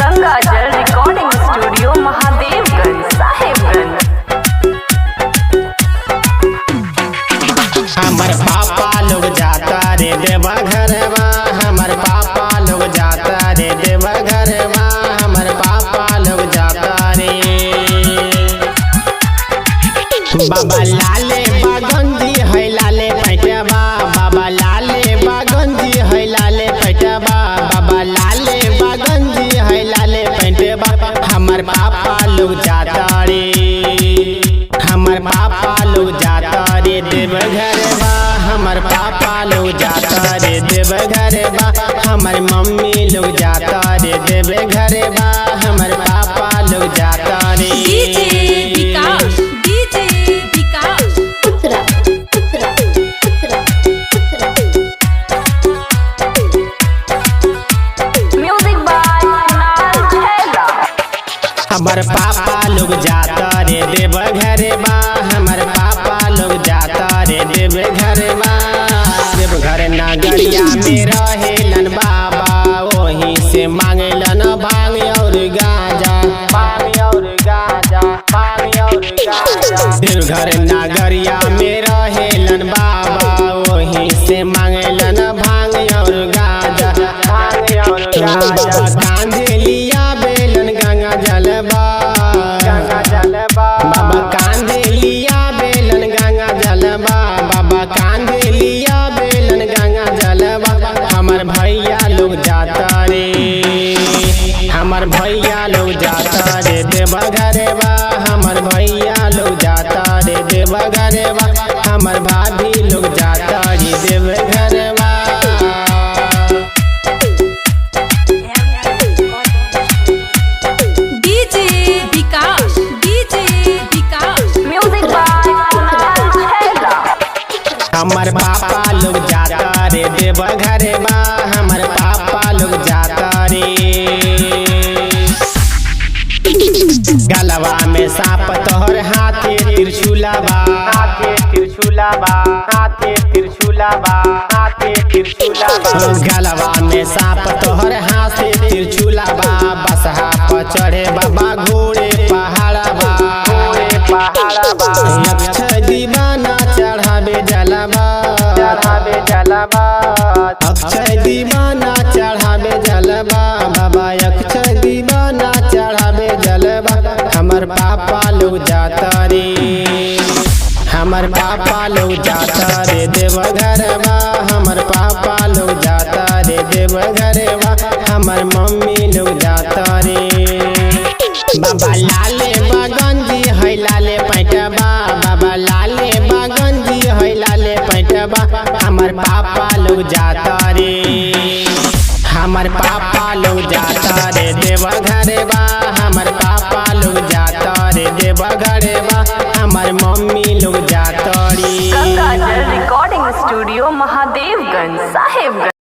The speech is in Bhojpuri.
गंगाजल रिकॉर्डिंग स्टूडियो महादेवगंज साहेबगंज। हमर पापा लोग जाता रे देवा घरवा, हमर पापा लोग जाता रे देवा घरवा, हमर पापा लोग जाता रे। बाबा लाले बागंजी है लाले पैटवा, बाबा लाले बागंजी है लाले पैटवा, बाबा लाले बागंजी है लाले पैटवा। हमर पापा लोग जाता रे, हमर पापा लोग जाता रे देव घरवा, हमर पापा लोग जाता रे देव घरवा, हमर मम्मी लोग जाता रे देव घरवा, हमर पापा लोग जाता रे। म्यूजिक बाय कुणाल छैला। हमर पापा लोग जाता रे देव घरवा, हमर पापा लोग जाता रे देव घरवा। देव घर नगरिया में रहेलन बाबा, वहीं से मांगलन भांग और गांजा, भांग और गांजा, भांग और गांजा। देव घर नगरिया में रहेलन बाबा, वहीं से मांगलन भांग और गांजा, भांग और गांजा। कांधे लिया बेलन गंगा जलवा, गंगा जलवा। बाबा कांधे लिया बेलन गंगा जलवा, बाबा कांधे लिया बेलन गंगा जलवा। हमर भैया लोग जाता रे, हमर भैया लोग जाता रे देवा घरवा, हमर भैया लोग जाता रे देवा घरवा, हमर भाभी लोग जाता रे देव घरवा। म्यूजिक बाय कुणाल छैला। हमर पापा लोग जाता रे देव घरवा, हमर पापा लोग जाता रे। गलवा में सांप तोहर हाथे त्रिशूलवा, हाथे त्रिशूलवा, हाथे त्रिशूलवा, हाथे त्रिशूलवा। गलवा में सांप तोहर हाथे त्रिशूलवा, बसहा पर चढ़े बाबा घोड़े पहाड़वा, घोड़े पहाड़वा। अक्षय दीवाना चढ़ावे जलवा, चढ़ावे जलवा। अक्षय दीवाना चढ़ावे जलवा, बाबा अक्षय दीवाना चढ़ावे जलवा। हमर पापा लोग जाता रे, हमर पापा लोग जाता रे देव घरवा, हमर पापा लोग जाता रे देव घरवा, हमर मम्मी लोग जाता रे। बाबा लाले बागंजी है लाले पैटवा, बाबा लाले बागंजी है लाले पैटवा। हमर पापा लोग जाता रे, हमर पापा लोग जाता रे देव घरवा, हमर पापा लोग जाता रे देव घरवा, हमर मम्मी